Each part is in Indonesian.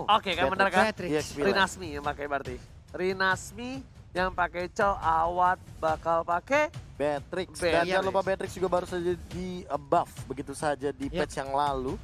Oke, kan bener kan? Beatrix. Rinasmi yang pakai berarti. Rinasmi yang pakai Chow, Awat bakal pakai Beatrix. Beatrix. Dan jangan lupa Beatrix juga baru saja di buff begitu saja di patch yang lalu.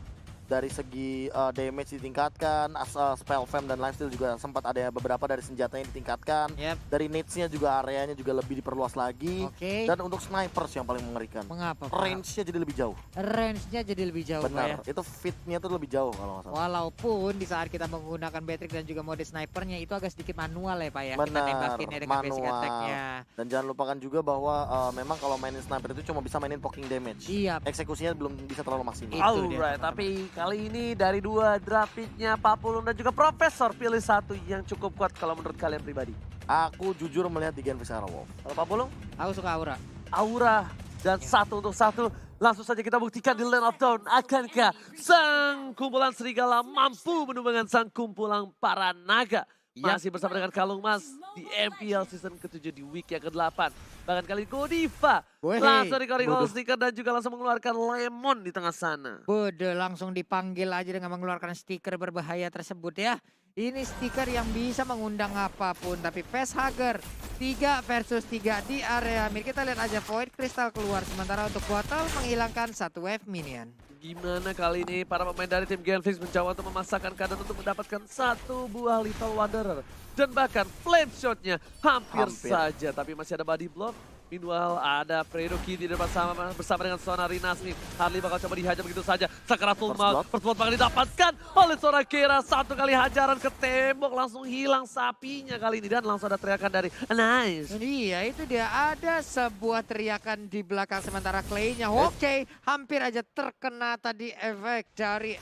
Dari segi damage ditingkatkan, spell fam dan lifesteal juga sempat ada beberapa dari senjatanya ditingkatkan. Dari needs-nya juga areanya juga lebih diperluas lagi. Dan untuk snipers yang paling mengerikan. Mengapa? Range-nya jadi lebih jauh. Range-nya jadi lebih jauh. Benar, Pak, ya? itu fit-nya tuh lebih jauh kalau nggak salah. Walaupun di saat kita menggunakan Beatrix dan juga mode snipernya itu agak sedikit manual ya Pak ya. Kita Benar, nembakinnya dengan basic manual. attack-nya. Dan jangan lupakan juga bahwa memang kalau mainin sniper itu cuma bisa mainin poking damage. Iya. Eksekusinya belum bisa terlalu maksimal. Itu dia, Alright, teman-teman. tapi kali ini dari dua draft picknya Pak Pulung dan juga Profesor pilih satu yang cukup kuat kalau menurut kalian pribadi. Aku jujur melihat di Genfix Arrow Wolf. Kalau Pak Pulung, Aku suka Aura. Aura dan satu untuk satu. Langsung saja kita buktikan di Land of Dawn. Akankah sang kumpulan serigala mampu menumbangkan sang kumpulan para naga? Masih bersama dengan Kalung Mas di MPL season ke-7 di week yang ke-8. Bahkan kali Godiva langsung recall sticker dan juga langsung mengeluarkan lemon di tengah sana. Bode langsung dipanggil aja dengan mengeluarkan stiker berbahaya tersebut ya. Ini stiker yang bisa mengundang apapun. Tapi Facehugger 3 versus 3 di area mid. Kita lihat aja Void Crystal keluar. Sementara untuk Bottle menghilangkan satu wave minion. Gimana kali ini para pemain dari tim Genfix mencoba untuk memasakkan keadaan untuk mendapatkan satu buah Lethal Wanderer. Dan bahkan flame shotnya hampir saja. Tapi masih ada body block. Meanwhile ada Fredo Kitty bersama dengan Sonar Rinasmi. Harley bakal coba dihajar begitu saja. Sakaratul Maut. First blood bakal didapatkan oleh seorang Kera. Satu kali hajaran ke tembok langsung hilang sapinya kali ini. Dan langsung ada teriakan dari Nice. Iya itu dia ada sebuah teriakan di belakang sementara Clay-nya. Oke, hampir aja terkena tadi efek dari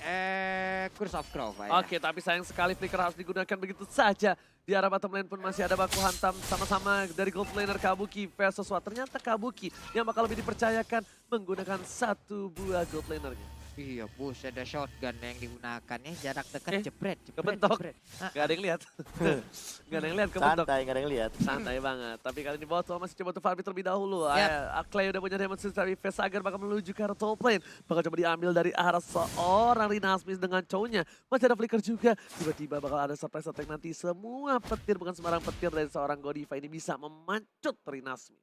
Curse of Crow. Ya. Oke, tapi sayang sekali flicker harus digunakan begitu saja. Di arah bottom lane pun masih ada baku hantam sama-sama dari gold laner Kabuki versus Watt. Ternyata Kabuki yang bakal lebih dipercayakan menggunakan satu buah gold lanernya. Iya, bus ada shotgun yang digunakan ya, jarak dekat jebret. Kebentok. Gak ada yang lihat. Gak ada yang lihat kebentok. Santai, gak ada yang lihat. Santai banget. Tapi kali ini Botol masih coba untuk farming terlebih dahulu. Clay udah punya Demon System, tapi Facehugger bakal menuju ke arah top lane. Bakal coba diambil dari arah seorang Rinasmis dengan cownya. Masih ada flicker juga. Tiba-tiba bakal ada surprise attack nanti. Semua petir, bukan sembarang petir dari seorang Godiva ini bisa memancut Rinasmis.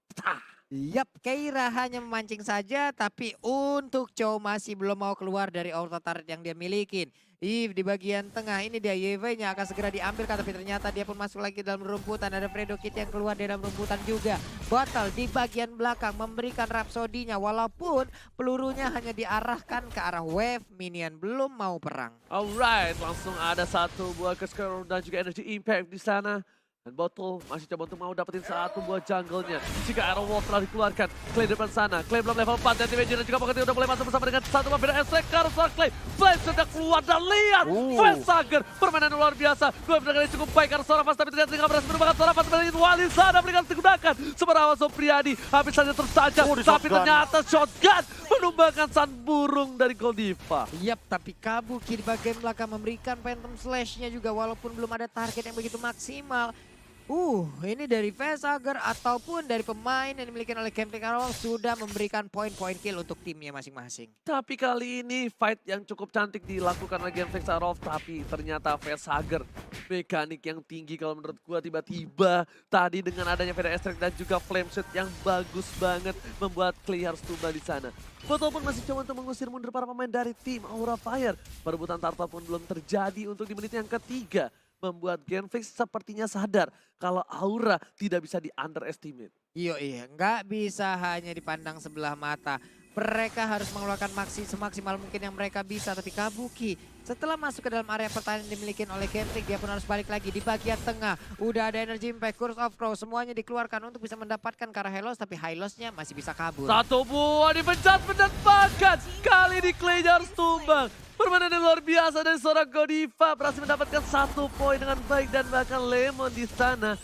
Yap, Keira hanya memancing saja, tapi untuk Chow masih belum mau keluar dari auto turret yang dia milikin. Di bagian tengah ini dia YV-nya akan segera diambil, tapi ternyata dia pun masuk lagi dalam rumputan. Ada Fredo Kit yang keluar dari dalam rumputan juga. Bottle di bagian belakang memberikan Rhapsody-nya, walaupun pelurunya hanya diarahkan ke arah wave minion, belum mau perang. Alright, langsung ada satu buah Kesker dan juga Energy Impact di sana. Dan Bottle masih coba untuk mau dapetin satu buah jungle-nya. Jika Arrow Wolf telah dikeluarkan, Clay depan sana. Clay belum level 4 dan Dimension dan juga Pokemon udah mulai masuk bersama dengan satu buah beda SC. Karena Clay, Flame sudah keluar dan lihat Facehugger permainan luar biasa. Dua benar cukup baik karena seorang Fast tapi ternyata tidak berhasil merupakan seorang Fast dari Wali sana berikan digunakan. Semerawan Sopriadi habis saja tersancang, tapi ternyata shotgun menumbangkan sang burung dari Godiva. Yap, tapi Kabuki di bagian belakang memberikan Phantom Slash-nya juga walaupun belum ada target yang begitu maksimal. Ini dari Facehugger ataupun dari pemain yang dimiliki oleh Camping Arrow sudah memberikan poin-poin kill untuk timnya masing-masing. Tapi kali ini fight yang cukup cantik dilakukan oleh Genfix Arrow, tapi ternyata Facehugger mekanik yang tinggi kalau menurut gua. Tiba-tiba tadi dengan adanya Veda Extract dan juga Flame Shot yang bagus banget membuat Clay harus tumbang di sana. Botol pun masih coba untuk mengusir mundur para pemain dari tim Aura Fire. Perebutan turtle pun belum terjadi untuk di menit yang ketiga. Membuat Genfix sepertinya sadar kalau Aura tidak bisa di underestimate. Iya, nggak bisa hanya dipandang sebelah mata. Mereka harus mengeluarkan semaksimal mungkin yang mereka bisa. Tapi Kabuki setelah masuk ke dalam area pertahanan dimiliki oleh Genfix, dia pun harus balik lagi di bagian tengah. Udah ada Energy Impact, Curse of Crow, semuanya dikeluarkan untuk bisa mendapatkan ke arah Hylos. Tapi Hylosnya masih bisa kabur. Satu buah dipencet-pencet bahkan. Kali ini Clay harus tumbang. Permainan yang luar biasa dari seorang Godiva berhasil mendapatkan satu poin dengan baik dan bahkan Lemon di sana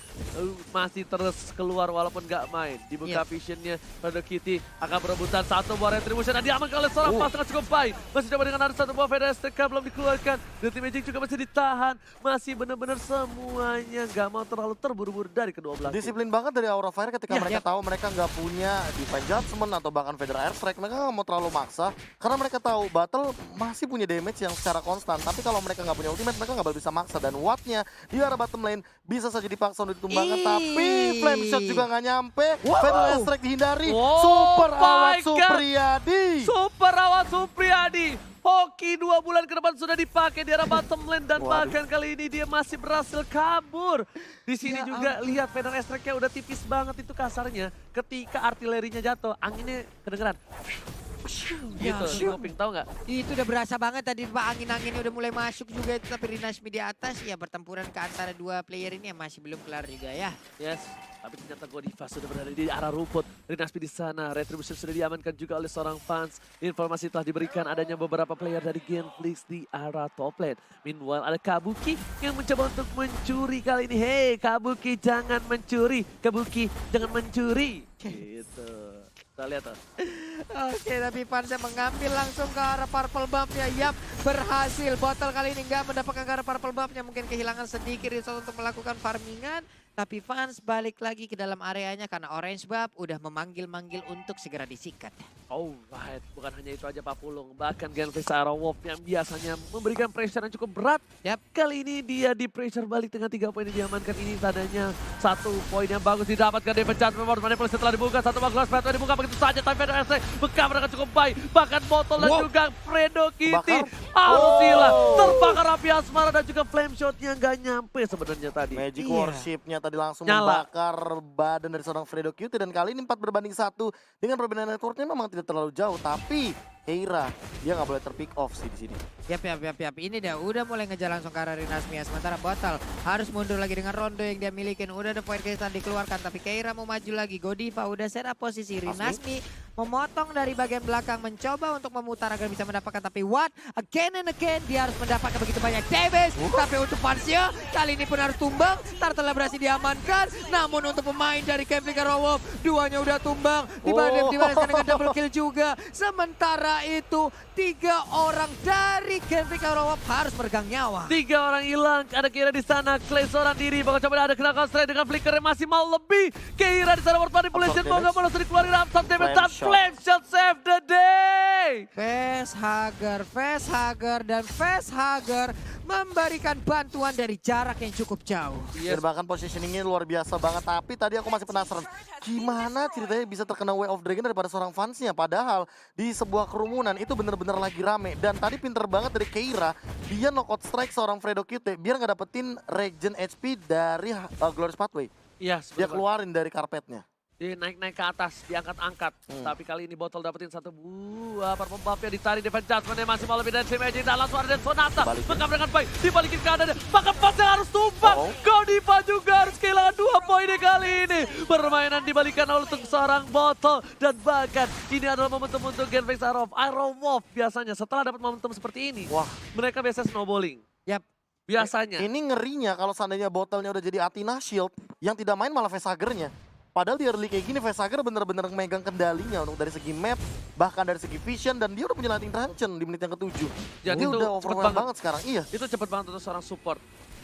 masih terus keluar walaupun gak main. Dibuka visionnya pada Kitty akan berebutan satu buah Retribution dan diamankan oleh seorang pas dengan cukup baik. Masih coba dengan ada satu buah Veda STK belum dikeluarkan. Dan tim Magic juga masih ditahan. Masih benar-benar semuanya nggak mau terlalu terburu-buru dari kedua belah tim. Disiplin banget dari Aura Fire ketika mereka tahu mereka nggak punya Divine Judgment atau bahkan Feather Airstrike. Mereka nggak mau terlalu maksa karena mereka tahu Battle masih punya damage yang secara konstan. Tapi kalau mereka nggak punya ultimate, mereka nggak bisa maksa. Dan wattnya di arah bottom lane bisa saja dipaksa untuk ditumbangkan. Tapi Flame Shot juga nggak nyampe. Feather Airstrike dihindari. Super awat Supriyadi. Super awat Supriyadi. Hoki 2 bulan ke depan sudah dipakai di arah bottom lane dan bahkan kali ini dia masih berhasil kabur. Di sini juga lihat Feather Airstrike-nya udah tipis banget itu kasarnya. Ketika artilerinya jatuh, anginnya kedengeran. Gitu, ngoping tahu nggak? Itu udah berasa banget tadi Pak, angin-anginnya udah mulai masuk juga itu, tapi Rinasmi di atas ya pertempuran ke antara dua player ini masih belum kelar juga ya. Yes, tapi ternyata Godiva sudah berada di arah rumput. Rinasmi di sana, Retribution sudah diamankan juga oleh seorang fans. Informasi telah diberikan adanya beberapa player dari Genflix di arah top lane. Meanwhile ada Kabuki yang mencoba untuk mencuri kali ini. Hei Kabuki jangan mencuri, Kabuki jangan mencuri. Gitu. Kita lihat tuh. Oke, tapi Fansnya mengambil langsung ke arah purple buff-nya. Yap, berhasil. Botol kali ini nggak mendapatkan ke arah purple buff-nya. Mungkin kehilangan sedikit resource untuk melakukan farmingan. Tapi Fans balik lagi ke dalam areanya karena orange buff udah memanggil-manggil untuk segera disikat. Alright, bukan hanya itu aja Pak Pulung. Bahkan Genflix Arrow Wolf yang biasanya memberikan pressure yang cukup berat. Kali ini dia di pressure balik dengan 3 poin yang diamankan. Ini tandanya 1 poin yang bagus didapatkan. Defense Judgment manipulasi setelah dibuka. 1 bagus pathway dibuka begitu saja. Tapi Feather Airstrike bekam dengan cukup baik. Bahkan Botol dan juga Fredo Kitty. Arsila terbakar api asmara dan juga flame shotnya nggak nyampe sebenarnya tadi. Magic Worship-nya tadi langsung membakar badan dari seorang Fredo Cutie. Dan kali ini 4 berbanding 1 dengan perbedaan networknya memang tidak terlalu jauh. Tapi Keira, dia nggak boleh terpick off sih di sini. Yap. Ini dia udah mulai ngejar langsung ke arah Rinasmi ya. Sementara Botol harus mundur lagi dengan Rondo yang dia milikin. Udah ada point kehilangan dikeluarkan, tapi Keira mau maju lagi. Godiva udah set up posisi. Rinasmi memotong dari bagian belakang, mencoba untuk memutar agar bisa mendapatkan. Tapi what? Again and again dia harus mendapatkan begitu banyak damage. Tapi untuk Fansnya kali ini pun harus tumbang. Turtle berhasil diamankan. Namun untuk pemain dari Genflix Arrow Wolf, duanya udah tumbang. Dibalaskan dengan double kill juga. Sementara itu 3 orang dari Genflix Arrow Wolf harus meregang nyawa. 3 orang hilang, ada Keira di sana, Clay seorang diri, bakal coba ada kena strike dengan flicker yang masih mau lebih. Keira di sana world manipulation, mau gak mau langsung dikeluarin upside damage dan flame shot save the day. Facehugger dan Facehugger memberikan bantuan dari jarak yang cukup jauh. Dan bahkan positioningnya luar biasa banget. Tapi tadi aku masih penasaran, gimana ceritanya bisa terkena Way of Dragon daripada seorang fansnya. Padahal di sebuah kerumunan itu bener-bener lagi rame. Dan tadi pinter banget dari Keira, dia knockout strike seorang Fredo Cutie biar nggak dapetin regen HP dari Glorious Pathway. Iya, Dia keluarin dari karpetnya. Dia naik-naik ke atas, diangkat-angkat. Tapi kali ini Botol dapetin 1 buah purple buff-nya ditarik Defense Judgment-nya masih mau lebih dari tim Magic. Dan langsung ada Sonata, bekam dengan baik, dibalikin ke kanan. Bahkan Fansnya harus tumbang. Godiva juga harus kehilangan 2 poinnya kali ini. Permainan dibalikan untuk seorang Botol. Dan bahkan ini adalah momentum untuk Genflix Arrow Wolf. Biasanya setelah dapat momentum seperti ini, mereka biasa snowballing. Biasanya. Ini ngerinya kalau seandainya Botolnya udah jadi Athena Shield, yang tidak main malah Facehugger-nya. Padahal di early kayak gini, Facehugger bener-bener megang kendalinya untuk dari segi map, bahkan dari segi vision, dan dia udah punya Lightning Truncheon di menit yang ke-7. Jadi dia udah overwhelmed banget sekarang, iya. Itu cepet banget untuk seorang support.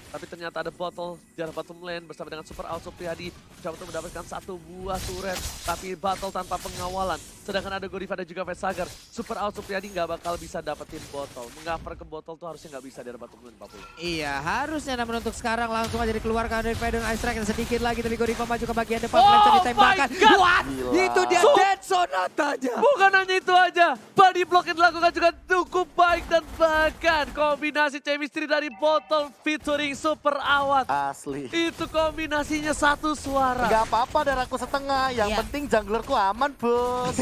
Tapi ternyata ada Botol di arah bottom lane bersama dengan Super Out Supriyadi. Coba untuk mendapatkan 1 buah turret. Tapi Battle tanpa pengawalan. Sedangkan ada Godiva dan juga Facehugger. Super Out Supriyadi nggak bakal bisa dapetin Botol. Mengcover ke Botol tuh harusnya nggak bisa di arah bottom lane 40. Iya, harusnya namun untuk sekarang langsung aja dikeluarkan dari Feather Airstrike sedikit lagi. Tapi Godiva maju ke bagian depan. Flame ditembakkan. What? Itu dia Dead Sonata-nya. Bukan hanya itu aja. Body block yang dilakukan juga cukup baik. Dan bahkan kombinasi chemistry dari Botol featuring Super Awat. Asli. Itu kombinasinya satu suara. Gak apa-apa darahku setengah, yang penting junglerku aman bos.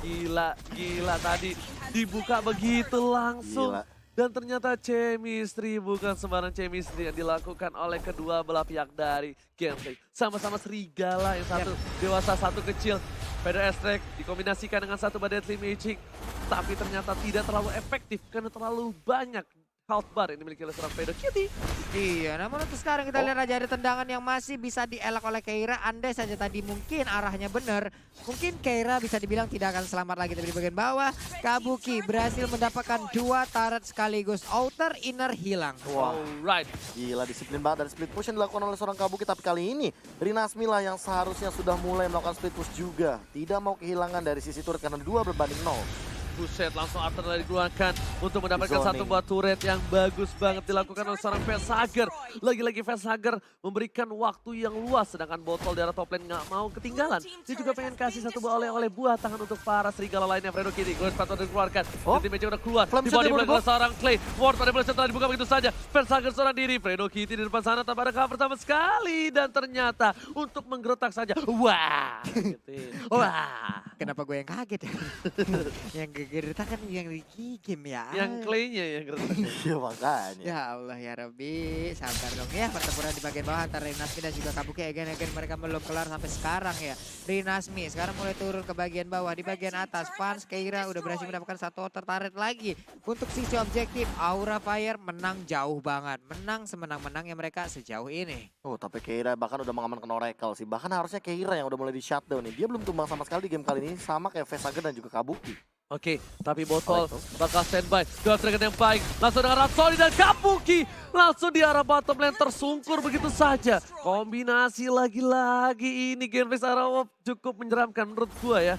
Gila tadi dibuka begitu langsung. Dan ternyata chemistry bukan sembarang chemistry yang dilakukan oleh kedua belah pihak dari Genflix. Sama-sama serigala, yang satu dewasa, satu kecil. Feather Airstrike dikombinasikan dengan 1 Deadly Magic. Tapi ternyata tidak terlalu efektif karena terlalu banyak health bar yang dimiliki oleh seorang Fredo Kitty. Iya, namun untuk sekarang kita lihat aja ada tendangan yang masih bisa dielak oleh Keira. Andai saja tadi mungkin arahnya benar, mungkin Keira bisa dibilang tidak akan selamat lagi. Tapi di bagian bawah, Kabuki berhasil mendapatkan 2 turret sekaligus. Outer, inner hilang. Wah, Alright. gila disiplin banget dari split push yang dilakukan oleh seorang Kabuki. Tapi kali ini Rinasmi lah yang seharusnya sudah mulai melakukan split push juga. Tidak mau kehilangan dari sisi turret karena 2 berbanding 0. Buset, langsung artillery dikeluarkan untuk mendapatkan Zoning. satu buah turret yang bagus banget dilakukan oleh seorang Facehager. Lagi-lagi Facehager memberikan waktu yang luas, sedangkan botol di arah top lane nggak mau ketinggalan. Dia juga pengen kasih satu buah oleh-oleh buah tangan untuk para serigala lainnya. Fredo Kitty, Ghost Patrol dikeluarkan. Oh. Tim udah keluar, Flame di shot body dibuka. block oleh seorang Clay. Ward pada blast telah dibuka begitu saja. Facehager seorang diri, Fredo Kitty di depan sana tanpa ada cover sama sekali. Dan ternyata untuk menggeretak saja, wah, gitu. Wah. Kenapa gue yang kaget ya? Yang gegerita kan yang Ricky game ya. Yang Clay-nya yang geretak. Iya makanya. Ya Allah ya Rabbi, sabar dong ya. Pertempuran di bagian bawah antara Rinasmi dan juga Kabuki. Again mereka belum kelar sampai sekarang ya. Rinasmi sekarang mulai turun ke bagian bawah. Di bagian atas, Fans Keira udah berhasil mendapatkan satu outer turret lagi. Untuk sisi objektif, Aura Fire menang jauh banget. Menang semenang-menangnya mereka sejauh ini. Oh, tapi Keira bahkan udah mengamankan Oracle sih. Bahkan harusnya Keira yang udah mulai di shutdown nih. Dia belum tumbang sama sekali di game kali ini, sama kayak Facehager dan juga Kabuki. Oke, tapi botol Oh, itu. bakal standby. Ghost Dragon yang baik. Langsung dengan Rhapsody dan Kabuki. Langsung di arah bottom lane tersungkur begitu saja. Kombinasi lagi-lagi ini Genvis Arawov cukup menyeramkan menurut gua ya.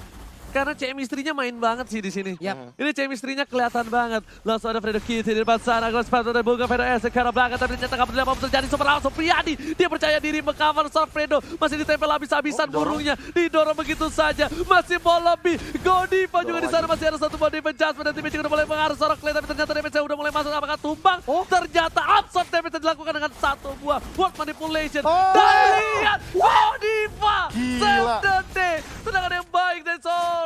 Karena chemistry-nya main banget sih di sini. Yap. Ini chemistry-nya kelihatan banget. Langsung ada Fredo Kitty di depan sana. Ghost Patrol dan Bunga Fredo S ke arah belakang. Tapi ternyata nggak peduli apa terjadi. Super langsung Priadi. Dia percaya diri mengcover seorang Fredo. Masih ditempel habis-habisan burungnya. Didorong begitu saja. Masih mau lebih. Godiva juga di sana. Masih ada satu body adjustment. Dan tim juga udah mulai mengarah seorang Clay. Tapi ternyata damage-nya udah mulai masuk. Apakah tumbang? Ternyata absorb damage yang dilakukan dengan satu buah World Manipulation. Dan lihat Godiva. Gila. Save the day. Sedangkan yang baik dari seorang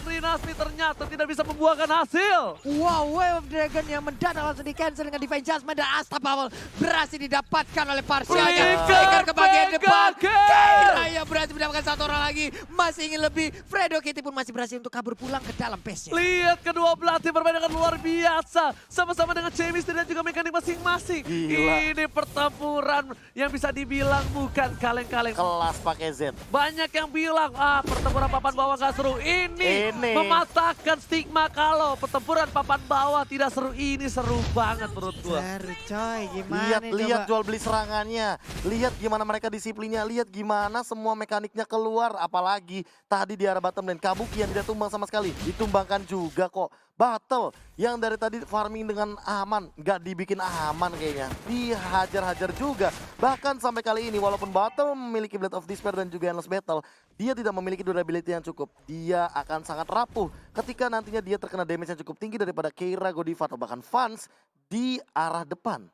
Rinasmi ternyata tidak bisa membuahkan hasil. Wow, Wave of Dragon yang mendadak langsung di cancel dengan Divine Judgment dan Asta Bubble berhasil didapatkan oleh Parsialnya. Flicker ke bagian depan. Keira yang berhasil mendapatkan satu orang lagi. Masih ingin lebih. Fredo Kitty pun masih berhasil untuk kabur pulang ke dalam pace-nya. Lihat kedua belah tim bermain dengan luar biasa. Sama-sama dengan chemistry dan juga mekanik masing-masing. Gila. Ini pertempuran yang bisa dibilang bukan kaleng-kaleng. Kelas pakai Z. Banyak yang bilang, pertempuran papan bawah gak seru. Ini mematahkan stigma kalau pertempuran papan bawah tidak seru. Ini seru banget menurut gua. Seru coy, gimana Lihat coba? jual beli serangannya. Lihat gimana mereka disiplinnya. Lihat gimana semua mekaniknya keluar. Apalagi tadi di arah bottom lane. Kabuki yang tidak tumbang sama sekali. Ditumbangkan juga kok. Battle yang dari tadi farming dengan aman. Nggak dibikin aman kayaknya. Dihajar-hajar juga. Bahkan sampai kali ini walaupun Battle memiliki Blade of Despair dan juga Endless Battle. Dia tidak memiliki durability yang cukup. Dia akan sangat rapuh ketika nantinya dia terkena damage yang cukup tinggi daripada Keira, Godiva atau bahkan Fans di arah depan.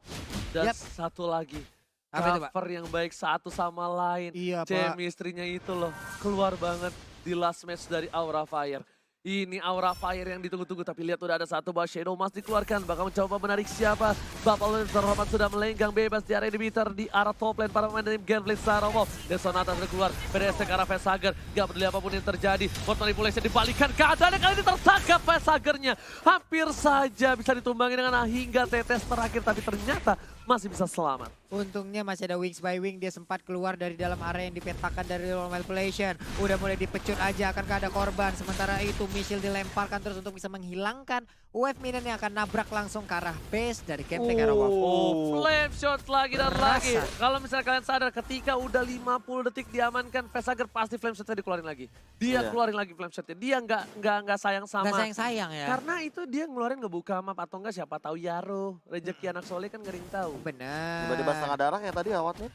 Dan Yap. satu lagi. Apa itu, Pak? Cover yang baik satu sama lain. Iya, Pak. Chemistry-nya itu loh. Keluar banget di last match dari Aura Fire. Ini Aura Fire yang ditunggu-tunggu, tapi lihat udah ada satu buah Shadow Mask dikeluarkan. Bakal mencoba menarik siapa. Bapak terhormat sudah melenggang bebas di area inhibitor di arah top lane para pemain dari Genflix Sarawak. Dan Sonata sudah keluar, PDS ke arah Facehager. Gak peduli apapun yang terjadi. Bot manipulation dibalikan keadaannya, kali ini tertangkap Facehagernya. Hampir saja bisa ditumbangi dengan hingga tetes terakhir, tapi ternyata masih bisa selamat. Untungnya masih ada Wings by Wing, dia sempat keluar dari dalam area yang dipetakan dari Roll Manipulation. Udah mulai dipecut aja, akankah ada korban. Sementara itu missile dilemparkan terus untuk bisa menghilangkan wave minion yang akan nabrak langsung ke arah base dari Camping Arawak. Flame shot lagi dan lagi. Berasa. Kalau misalnya kalian sadar ketika udah 50 detik diamankan, Facehager pasti flame shotnya dikeluarin lagi. Dia Iya. keluarin lagi flame shotnya. Dia nggak sayang sama. Gak sayang-sayang ya. Karena itu dia ngeluarin ngebuka map atau enggak siapa tahu Yaro. Rezeki anak soleh kan ngering tahu. Benar. Tiba-tiba setengah darah kayak tadi awatnya.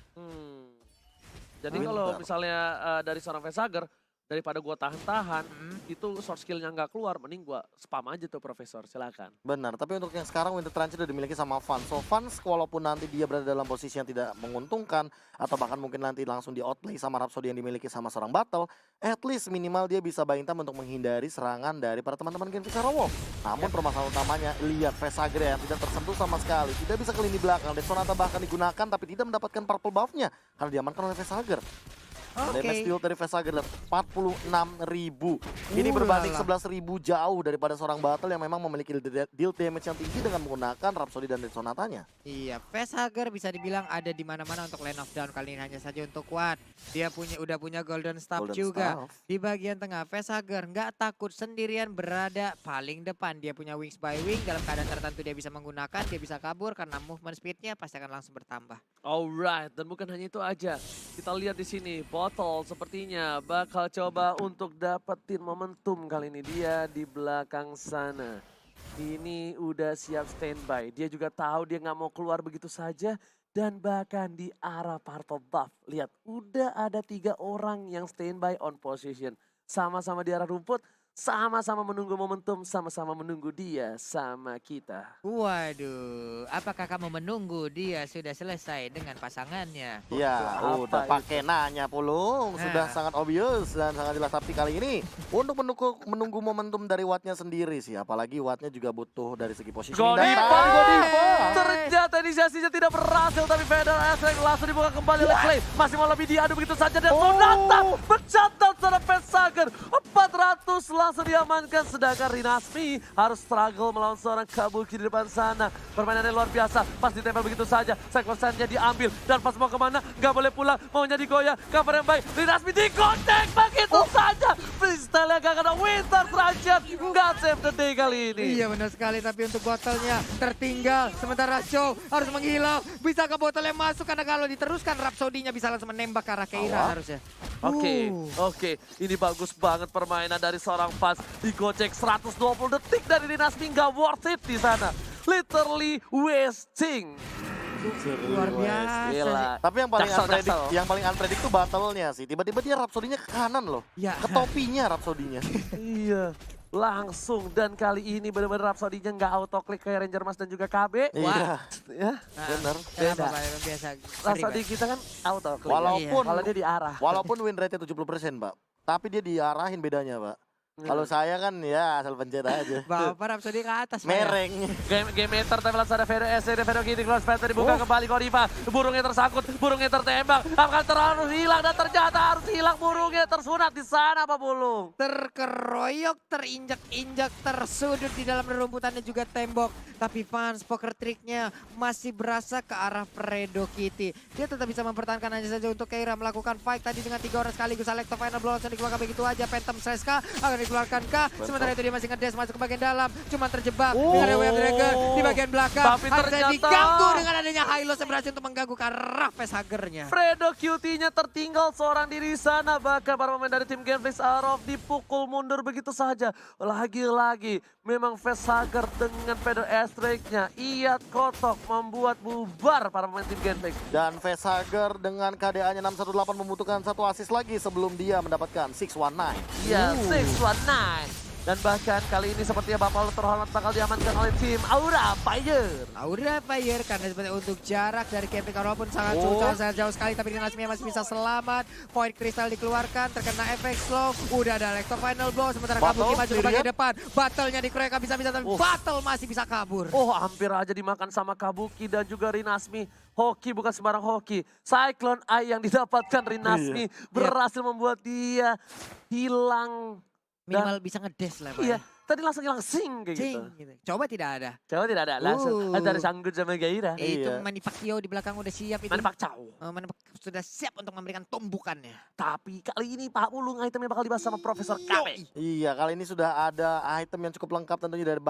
Jadi Pintar. kalau misalnya dari seorang Facehager, daripada gua tahan-tahan, itu short skillnya nggak keluar, mending gua spam aja tuh Profesor, silakan. Benar, tapi untuk yang sekarang Winter Trance udah dimiliki sama Fans. So Fans walaupun nanti dia berada dalam posisi yang tidak menguntungkan atau bahkan mungkin nanti langsung di outplay sama Rhapsody yang dimiliki sama seorang Battle, at least minimal dia bisa buying time untuk menghindari serangan dari para teman-teman Genflix Sarawak. Namun permasalahan utamanya lihat Facehager yang tidak tersentuh sama sekali, tidak bisa ke lini belakang. Dan Sonata bahkan digunakan tapi tidak mendapatkan purple buff-nya karena diamankan oleh Facehager. Damage deal dari Vesager 46.000. Ini berbanding 11.000 jauh daripada seorang battle yang memang memiliki deal damage yang tinggi dengan menggunakan Rhapsody dan Red Sonatanya. Iya, Vesager bisa dibilang ada di mana-mana untuk lane of down kali ini hanya saja untuk kuat. Dia udah punya Golden Staff juga. Di bagian tengah Vesager nggak takut sendirian berada paling depan. Dia punya wings by wing, dalam keadaan tertentu dia bisa menggunakan, dia bisa kabur karena movement speednya pasti akan langsung bertambah. Alright, dan bukan hanya itu aja. Kita lihat di sini, Bottle sepertinya bakal coba untuk dapetin momentum kali ini. Dia di belakang sana. Ini udah siap standby. Dia juga tahu dia nggak mau keluar begitu saja. Dan bahkan di arah Purple Buff. Lihat, udah ada 3 orang yang standby on position. Sama-sama di arah rumput. Sama-sama menunggu momentum, sama-sama menunggu dia sama kita. Waduh, apakah kamu menunggu dia sudah selesai dengan pasangannya? Ya, udah pakai nanya Pulung. Sudah sangat obvious dan sangat jelas. Tapi kali ini untuk menunggu momentum dari Wattnya sendiri sih. Apalagi Wattnya juga butuh dari segi posisi. Godiva! Ternyata inisiasinya tidak berhasil. Tapi Feder Esrek langsung dibuka kembali oleh Clay. Masih mau lebih diadu begitu saja. Dan Sonata bercatat secara Vesager. 400 langsung diamankan. Sedangkan Rinasmi harus struggle melawan seorang Kabuki di depan sana. Permainannya luar biasa. Pas ditempel begitu saja. Sekvensinya diambil. Dan pas mau kemana? Gak boleh pulang. Maunya digoyah. Cover yang baik. Rinasmi dikontek begitu saja. Freestyle yang gak kena Winter Trajan. Gak save the day kali ini. Iya benar sekali. Tapi untuk botolnya tertinggal. Sementara Show harus menghilang. Bisa ke botol yang masuk. Karena kalau diteruskan Rhapsody-nya bisa langsung menembak ke arah Keira harusnya. Oke. Ini bagus banget permainan dari seorang Pas. Digocek 120 detik dari Rinasmi, nggak worth it di sana. Literally wasting. Luar biasa. Gila. Tapi yang paling unpredict tuh battle-nya sih. Tiba-tiba dia Rhapsody-nya ke kanan loh. Ya. Ke topinya Rhapsody-nya. Iya. Langsung, dan kali ini benar-benar Rhapsody-nya nggak auto-click kayak Ranger Mas dan juga KB. Iya. Ya, Bener. beda. Biasa. Rhapsody kita kan auto-click. Walaupun kalau dia diarah. Walaupun win rate-nya 70%, Pak. Tapi dia diarahin bedanya, Pak. Kalau saya kan ya asal pencet aja. Bapak Rhapsody ke atas. Mereng. Game meter tempelan sana Vero SC, Vero Kitty, Close Panther dibuka kembali Godiva. Burungnya tersangkut, burungnya tertembak. Akan terlalu hilang dan ternyata harus hilang burungnya tersunat di sana Pak Pulung. Terkeroyok, terinjak-injak, tersudut di dalam rerumputannya juga tembok. Tapi fans poker triknya masih berasa ke arah Fredo Kitty. Dia tetap bisa mempertahankan hanya saja untuk Keira melakukan fight tadi dengan 3 orang sekaligus. Selecto final blow langsung dikeluarkan begitu aja. Phantom Seska akan dikeluarkan kah? Sementara itu dia masih ngedes masuk ke bagian dalam. Cuman terjebak dengan Wave Dragon di bagian belakang. Tapi harusnya ternyata diganggu dengan adanya Hylos yang berhasil untuk mengganggu ke arah Vesagernya. Fredo Cutie-nya tertinggal seorang diri sana. Bahkan para pemain dari tim Genflix Arrow dipukul mundur begitu saja. Lagi-lagi memang Vesager dengan Feder Airstrike-nya. Iat kotok membuat bubar para pemain tim Genflix. Dan Vesager dengan KDA-nya 618 membutuhkan 1 assist lagi sebelum dia mendapatkan 619. Iya, 619. Dan bahkan kali ini sepertinya Bapak terhormat bakal diamankan oleh tim Aura Fire. Aura Fire karena sebenarnya untuk jarak dari Kevin walaupun sangat jauh sekali, tapi Rinasmi masih bisa selamat. Void Crystal dikeluarkan, terkena efek slow. Udah ada Electro Final Blow, sementara Kabuki maju ke bagian depan. Battle-nya dikeroyok bisa-bisa, tapi Battle masih bisa kabur. Hampir aja dimakan sama Kabuki dan juga Rinasmi. Hoki bukan sembarang hoki. Cyclone Eye yang didapatkan Rinasmi berhasil membuat dia hilang. Minimal bisa ngedes lah. Iya, tadi langsung hilang sing kayak gitu. Coba tidak ada. Coba tidak ada, langsung ada sanggut sama Gaira. Itu Manny Pacquiao di belakang udah siap itu. Manny Pacquiao. Manny Pacquiao sudah siap untuk memberikan tumbukannya. Tapi kali ini Pak Pulung itemnya bakal dibahas sama Profesor KB. Iya, kali ini sudah ada item yang cukup lengkap tentunya dari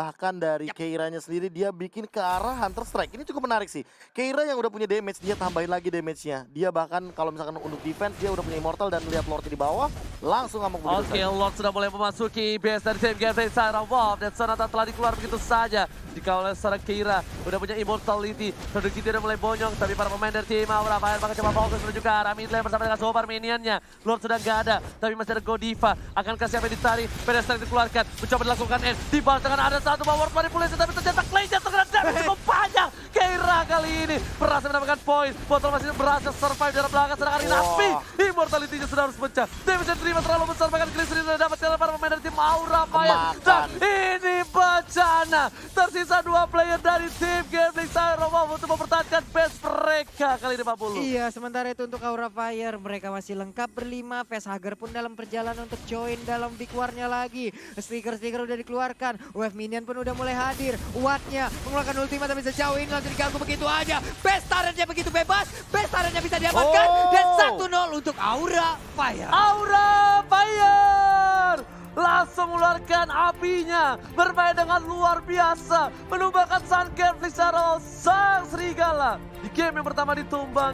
Keira-nya sendiri. Dia bikin ke arah Hunter Strike. Ini cukup menarik sih. Keira yang udah punya damage, dia tambahin lagi damage-nya. Dia bahkan kalau misalkan untuk defense, dia udah punya Immortal dan lihat Lord di bawah. Langsung ngamuk begitu Oke, Lord sudah mulai memasuki base dari tim Gameplay Sarah Wolf. Dan Sonata telah dikeluar begitu saja. Dikawal oleh seorang Keira. Udah punya Immortality. Produksi dia udah mulai bonyong. Tapi para pemain dari tim Aura Fire bakal coba fokus menuju ke arah mid lane bersama dengan Super Minion-nya. Lord sudah nggak ada. Tapi masih ada Godiva. Akankah siapa yang ditarik? Pedestal dikeluarkan. Mencoba dilakukan end. Dibalas dengan ada satu power manipulasi. Tapi ternyata Clay-nya terkena damage cukup banyak. Keira Aura kali ini berhasil mendapatkan poin. Botol masih berhasil survive dari belakang, sedangkan Inapi immortality-nya sudah harus pecah. Damage yang terima terlalu besar, bahkan Glycerin sudah dapat cara para pemain dari tim Aura Fire. Dan ini bencana. Tersisa 2 player dari tim Gambling Syrowolf untuk mempertahankan base mereka kali ini 40. Iya, sementara itu untuk Aura Fire mereka masih lengkap berlima. Facehugger pun dalam perjalanan untuk join dalam big war-nya lagi. Stiker-stiker udah dikeluarkan. Wave minion pun udah mulai hadir. Wattnya mengeluarkan ultimate tapi sejauh ini langsung diganggu begitu aja. Best turret-nya begitu bebas. Best turret-nya bisa diamankan. Dan 1-0 untuk Aura Fire. Aura Fire langsung mengeluarkan apinya, bermain dengan luar biasa, menumbangkan Sun Gambling Syrowolf sang serigala di game yang pertama ditumbang.